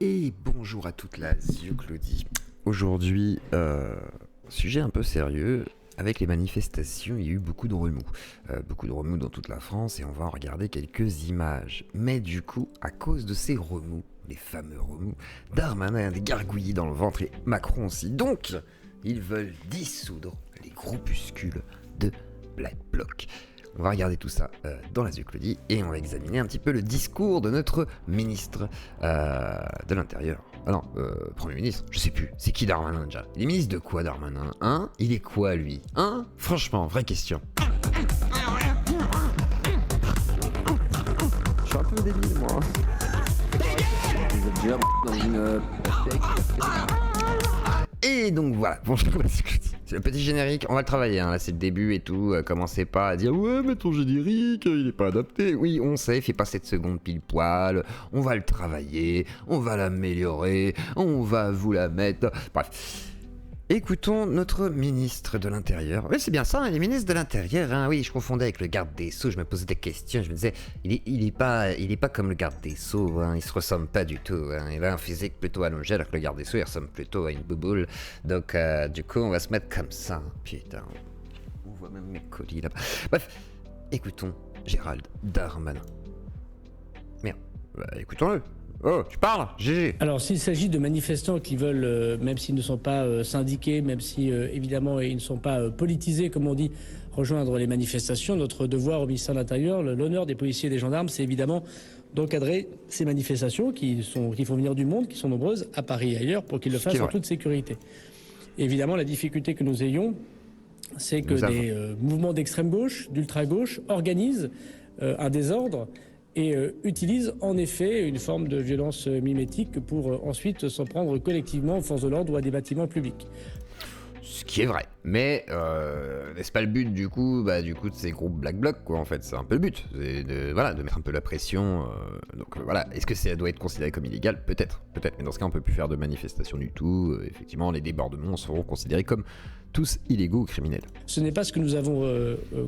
Et bonjour à toute la Claudie. Aujourd'hui, sujet un peu sérieux. Avec les manifestations, il y a eu beaucoup de remous. Beaucoup de remous dans toute la France et on va en regarder quelques images. Mais du coup, à cause de ces remous, les fameux remous, Darmanin a des gargouillis dans le ventre et Macron aussi. Donc, ils veulent dissoudre les groupuscules de Black Bloc. On va regarder tout ça dans la Claudie et on va examiner un petit peu le discours de notre ministre de l'Intérieur. Ah non, Premier ministre, je sais plus. C'est qui Darmanin déjà? Il est ministre de quoi Darmanin? Hein? Il est quoi lui? Hein? Franchement, vraie question. Je suis un peu débile moi. Vous êtes déjà dans une Et donc voilà, bonjour la Claudie. C'est le petit générique, on va le travailler, hein. Là c'est le début et tout, commencez pas à dire ouais mais ton générique il est pas adapté. Oui on sait, fait pas 7 secondes pile poil, on va le travailler, on va l'améliorer, on va vous la mettre, bref. Écoutons notre ministre de l'Intérieur. Oui, c'est bien ça, il est ministre de l'Intérieur. Hein. Oui, je confondais avec le garde des Sceaux. Je me posais des questions. Je me disais, il est pas comme le garde des Sceaux. Hein. Il se ressemble pas du tout. Hein. Il a un physique plutôt allongé, alors que le garde des Sceaux, il ressemble plutôt à une bouboule. Donc, du coup, on va se mettre comme ça. Putain, on voit même mes colis là-bas. Bref, écoutons Gérald Darmanin. Merde, écoutons-le. Oh, tu parles, GG. Alors, s'il s'agit de manifestants qui veulent, même s'ils ne sont pas syndiqués, même si évidemment ils ne sont pas politisés, comme on dit, rejoindre les manifestations, notre devoir au ministère de l'Intérieur, l'honneur des policiers et des gendarmes, c'est évidemment d'encadrer ces manifestations qui font venir du monde, qui sont nombreuses à Paris et ailleurs, pour qu'ils le fassent en toute sécurité. Évidemment, la difficulté que nous ayons, c'est que des mouvements d'extrême gauche, d'ultra gauche, organisent un désordre et utilise en effet une forme de violence mimétique pour ensuite s'en prendre collectivement aux forces de l'ordre ou à des bâtiments publics. Ce qui est vrai, mais n'est-ce pas le but du coup de ces groupes Black Bloc quoi en fait, c'est un peu le but, c'est de mettre un peu la pression, donc voilà, est-ce que ça doit être considéré comme illégal? Peut-être, mais dans ce cas on peut plus faire de manifestation du tout, effectivement les débordements seront considérés comme tous illégaux ou criminels. Ce n'est pas ce que nous avons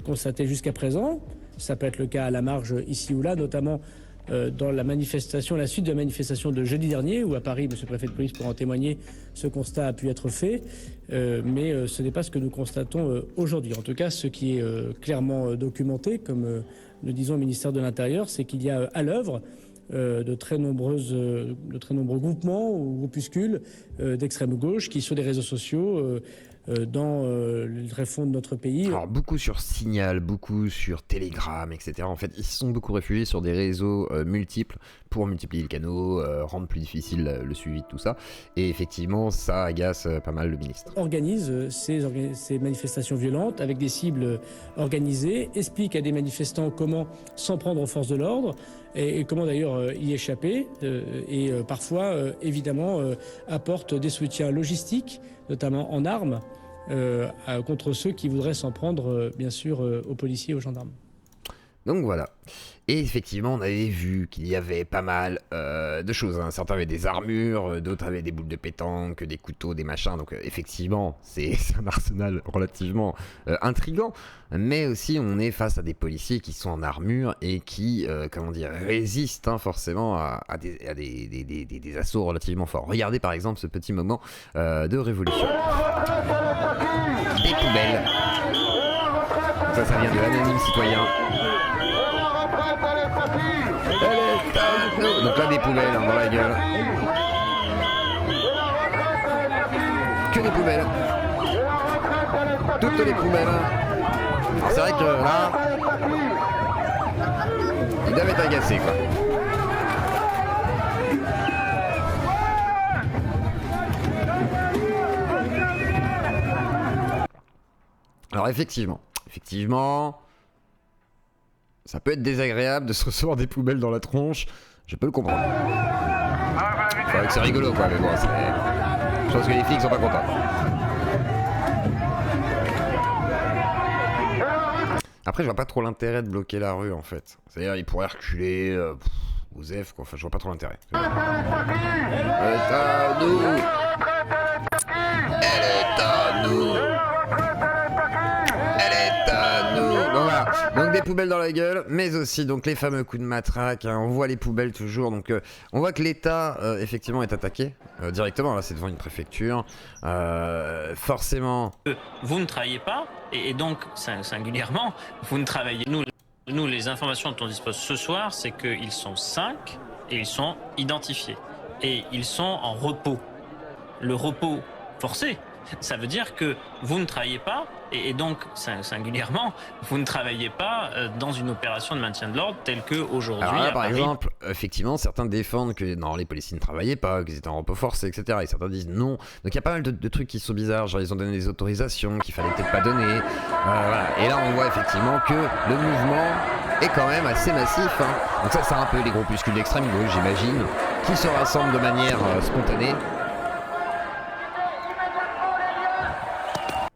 constaté jusqu'à présent, ça peut être le cas à la marge ici ou là, notamment dans la manifestation, la suite de la manifestation de jeudi dernier, où à Paris, monsieur le préfet de police pour en témoigner, ce constat a pu être fait, mais ce n'est pas ce que nous constatons aujourd'hui. En tout cas, ce qui est clairement documenté, comme nous disons au ministère de l'Intérieur, c'est qu'il y a à l'œuvre de très nombreux groupements ou groupuscules d'extrême gauche qui, sur les réseaux sociaux, dans le tréfonds de notre pays. Alors beaucoup sur Signal, beaucoup sur Telegram, etc. En fait, ils se sont beaucoup réfugiés sur des réseaux multiples pour multiplier le canot, rendre plus difficile le suivi de tout ça. Et effectivement, ça agace pas mal le ministre. Organise ces manifestations violentes avec des cibles organisées, explique à des manifestants comment s'en prendre aux forces de l'ordre et comment d'ailleurs y échapper et parfois évidemment apporte des soutiens logistiques, notamment en armes, contre ceux qui voudraient s'en prendre bien sûr aux policiers et aux gendarmes. Donc voilà. Et effectivement, on avait vu qu'il y avait pas mal de choses. Hein. Certains avaient des armures, d'autres avaient des boules de pétanque, des couteaux, des machins. Donc effectivement, c'est un arsenal relativement intriguant. Mais aussi, on est face à des policiers qui sont en armure et qui, résistent hein, forcément à des assauts relativement forts. Regardez par exemple ce petit moment de révolution. Des poubelles. Ça vient de l'anonyme citoyen. Donc là des poubelles hein, dans la gueule. Que des poubelles. Toutes les poubelles. Alors c'est vrai que là, ils doivent être agacés quoi. Alors effectivement, ça peut être désagréable de se recevoir des poubelles dans la tronche, je peux le comprendre. C'est vrai que c'est rigolo quoi, mais bon, je pense que les filles sont pas contentes. Après, je vois pas trop l'intérêt de bloquer la rue en fait. C'est-à-dire, ils pourraient reculer aux F quoi, enfin, je vois pas trop l'intérêt. Elle est à nous. Elle est à nous. Elle est à nous. Donc voilà. Donc des les poubelles dans la gueule, mais aussi donc les fameux coups de matraque, hein, on voit les poubelles toujours, donc on voit que l'État effectivement est attaqué directement, là c'est devant une préfecture, forcément... Vous ne travaillez pas, et donc singulièrement, vous ne travaillez... Nous, les informations dont on dispose ce soir, c'est qu'ils sont 5 et ils sont identifiés. Et ils sont en repos. Le repos forcé, ça veut dire que vous ne travaillez pas, et donc singulièrement, vous ne travaillez pas dans une opération de maintien de l'ordre telle qu'aujourd'hui. Alors là, par Paris. exemple, effectivement, certains défendent que non, les policiers ne travaillaient pas, qu'ils étaient en repos forcé, etc. Et certains disent non. Donc il y a pas mal de trucs qui sont bizarres, genre ils ont donné des autorisations qu'il fallait peut-être pas donner. Voilà. Et là, on voit effectivement que le mouvement est quand même assez massif. Hein. Donc ça, c'est un peu les groupuscules d'extrême gauche, j'imagine, qui se rassemblent de manière spontanée.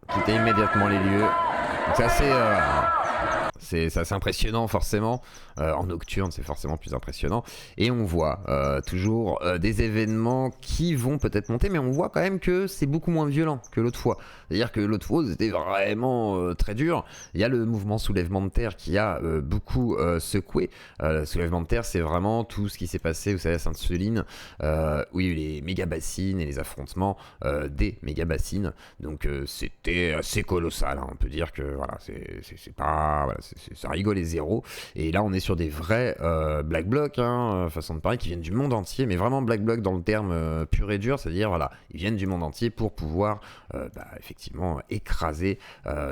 Quitter immédiatement les lieux. Donc c'est assez impressionnant forcément. En nocturne, c'est forcément plus impressionnant. Et on voit toujours des événements qui vont peut-être monter, mais on voit quand même que c'est beaucoup moins violent que l'autre fois. C'est-à-dire que l'autre fois, c'était vraiment très dur. Il y a le mouvement soulèvement de terre qui a beaucoup secoué. Soulèvement de terre, c'est vraiment tout ce qui s'est passé, vous savez, à Sainte-Soline, où il y a eu les méga-bassines et les affrontements des méga-bassines. Donc c'était assez colossal. Hein. On peut dire que voilà, c'est pas... Voilà, ça rigole les zéros. Et là, on est sur des vrais black blocs, hein, façon de parler, qui viennent du monde entier, mais vraiment black bloc dans le terme pur et dur, c'est-à-dire voilà, ils viennent du monde entier pour pouvoir effectivement écraser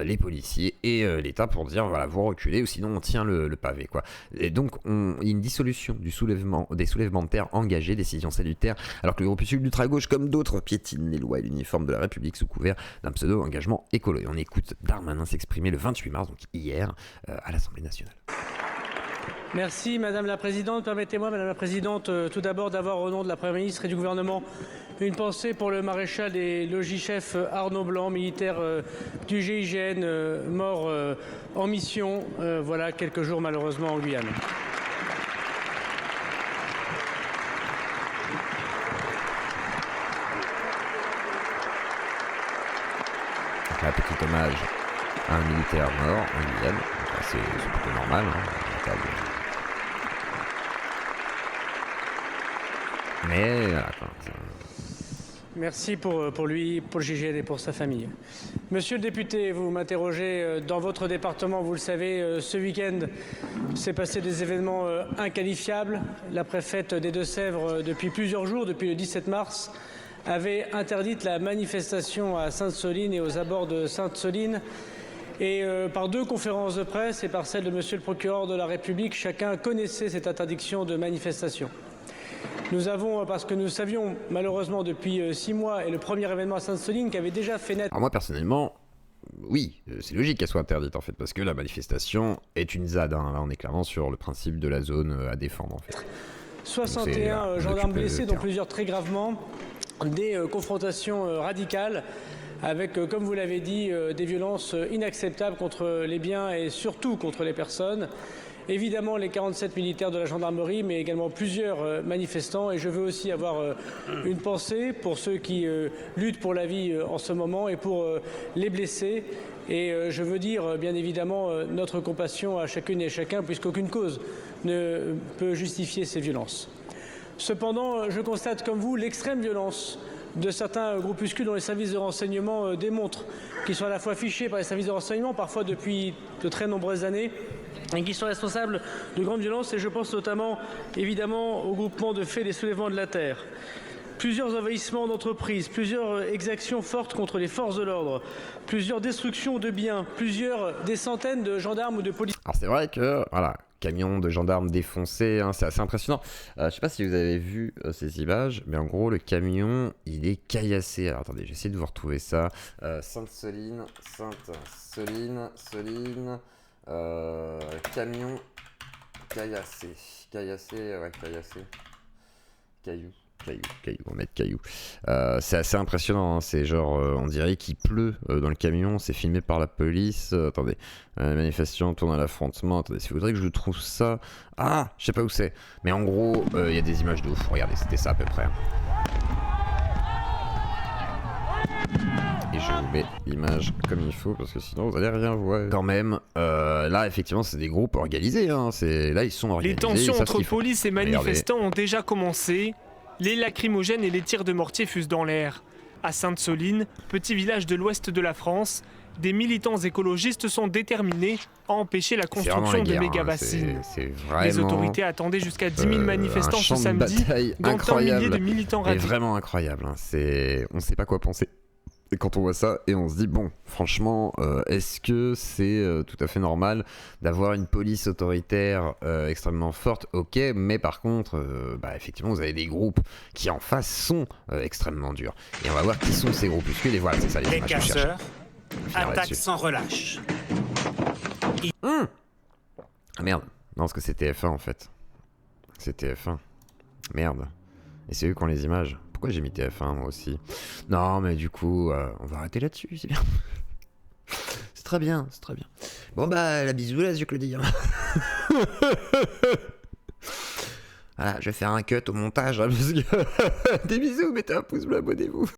les policiers et l'État pour dire voilà, vous reculez ou sinon on tient le pavé, quoi. Et donc il y a une dissolution des soulèvements de terre engagés, décision salutaire, alors que le groupuscule d'ultra-gauche comme d'autres piétinent les lois et l'uniforme de la République sous couvert d'un pseudo-engagement écolo. Et on écoute Darmanin s'exprimer le 28 mars, donc hier, à l'Assemblée nationale. Merci Madame la Présidente. Permettez-moi Madame la Présidente tout d'abord d'avoir au nom de la Première ministre et du gouvernement une pensée pour le maréchal des logis-chefs Arnaud Blanc, militaire du GIGN, mort en mission, voilà quelques jours malheureusement en Guyane. Un petit hommage à un militaire mort en Guyane, c'est plutôt normal. Hein, mais voilà, Merci pour lui, pour le GIGN et pour sa famille. Monsieur le député, vous m'interrogez dans votre département, vous le savez, ce week-end s'est passé des événements inqualifiables. La préfète des Deux-Sèvres, depuis plusieurs jours, depuis le 17 mars, avait interdit la manifestation à Sainte-Soline et aux abords de Sainte-Soline. Et par 2 conférences de presse et par celle de Monsieur le procureur de la République, chacun connaissait cette interdiction de manifestation. Nous avons, parce que nous savions malheureusement depuis 6 mois, et le premier événement à Sainte-Soline qui avait déjà fait naître... Alors moi personnellement, oui, c'est logique qu'elle soit interdite en fait, parce que la manifestation est une ZAD, hein. Là on est clairement sur le principe de la zone à défendre en fait. 61 gendarmes blessés, dont plusieurs très gravement, des confrontations radicales avec, comme vous l'avez dit, des violences inacceptables contre les biens et surtout contre les personnes. Évidemment, les 47 militaires de la gendarmerie, mais également plusieurs manifestants. Et je veux aussi avoir une pensée pour ceux qui luttent pour la vie en ce moment et pour les blessés. Et je veux dire, bien évidemment, notre compassion à chacune et chacun, puisqu'aucune cause ne peut justifier ces violences. Cependant, je constate comme vous l'extrême violence de certains groupuscules dont les services de renseignement démontrent qu'ils sont à la fois fichés par les services de renseignement, parfois depuis de très nombreuses années, et qui sont responsables de grandes violences. Et je pense notamment, évidemment, au groupement de faits des soulèvements de la terre. Plusieurs envahissements d'entreprises, plusieurs exactions fortes contre les forces de l'ordre, plusieurs destructions de biens, des centaines de gendarmes ou de policiers. Alors c'est vrai que, voilà, camion de gendarmes défoncé, hein, c'est assez impressionnant. Je sais pas si vous avez vu ces images, mais en gros le camion il est caillassé. Alors attendez, j'essaie de vous retrouver ça. Sainte-Soline, camion caillassé, caillou, on va mettre caillou. C'est assez impressionnant, hein. C'est genre, on dirait qu'il pleut dans le camion, c'est filmé par la police. Attendez, manifestation tourne à l'affrontement. Attendez, si vous voudrez que je trouve ça. Ah, je sais pas où c'est. Mais en gros, il y a des images de ouf. Regardez, c'était ça à peu près. Et je vous mets l'image comme il faut parce que sinon vous allez rien voir. Quand même, là effectivement c'est des groupes organisés, hein. Là ils sont organisés. Les tensions ils savent ce entre qu'ils font. police et manifestants ont déjà commencé. Les lacrymogènes et les tirs de mortier fusent dans l'air. À Sainte-Soline, petit village de l'ouest de la France, des militants écologistes sont déterminés à empêcher la C'est vraiment construction la guerre, de hein. méga-bassines. C'est vraiment Les autorités attendaient jusqu'à 10 000 manifestants un ce champ de samedi, bataille dont un incroyable. millier de militants Et radiés. vraiment incroyable, hein. On sait pas quoi penser. Et quand on voit ça, et on se dit, bon, franchement, est-ce que c'est tout à fait normal d'avoir une police autoritaire extrêmement forte? Ok, mais par contre, effectivement, vous avez des groupes qui en face sont extrêmement durs. Et on va voir qui sont ces groupuscules, et voilà, c'est ça les Les images que je cherche. casseurs Finira attaquent là-dessus. sans relâche. Ah merde, non, parce que c'est TF1 en fait. C'est TF1. Merde. Et c'est eux qui ont les images. Pourquoi j'ai mis TF1 moi aussi? Non, mais du coup, on va arrêter là-dessus, c'est bien. C'est très bien, c'est très bien. Bon bah, la bisou là, Claudie. Voilà, je vais faire un cut au montage, hein, parce que... Des bisous, mettez un pouce bleu, abonnez-vous.